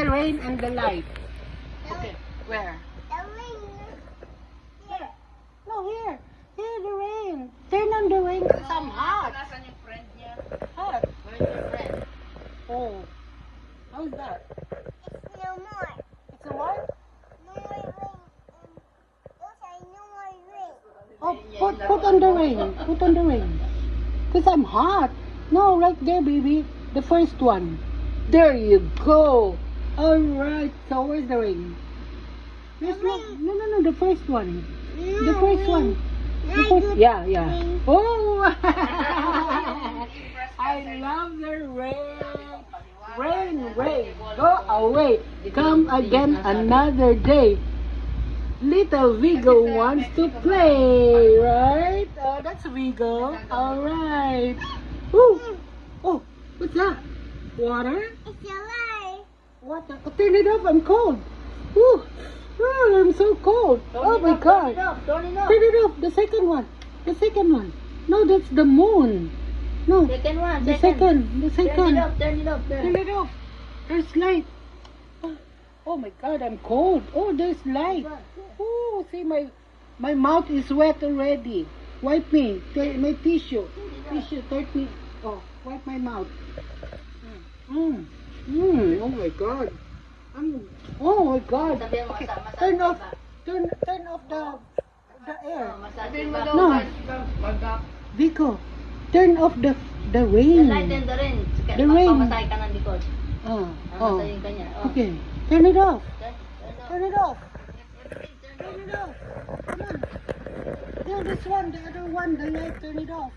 the rain and the light. Okay, where? The rain. Here. No, here. Here, the rain. Turn on the rain because I'm hot. Nasaan yung friend niya? Hot. Where's your friend? Oh. How's that? It's no more. It's a what? No more rain. Those are no more rain. Oh, put on the rain. Put on the rain. Because I'm hot. No, right there, baby. The first one. There you go. Alright. So where's the rain? There's no, no, the first one. The first one. The first, yeah. Oh! I love the rain. Rain. Go away. Come again another day. Little Vigo wants to play, right? Oh, that's Vigo. Alright. Oh, what's that? Water? It's a lie. What? Oh, turn it off. I'm cold. Ooh. Oh, I'm so cold. Oh my God. Turn it off. Turn it off. The second one. The second one. No, that's the moon. No. Second one. The second. The second. Turn it off. Turn it off. There's light. Oh my God, I'm cold. Oh, there's light. Oh, see my mouth is wet already. Wipe me. My tissue. Touch me. Oh, wipe my mouth. Oh my God. Oh my God. Sabihan mo, Okay, massage turn off. ba? Turn off the air. Massage ba? No. Vico, turn off the The rain. light and the rain. The rain. Pamasahe ka ng likod. Oh. Pamasahin ka niya. Oh. Okay. Turn it off. Turn it off. Turn it off. Come on. No, this one, the other one, the light, turn it off.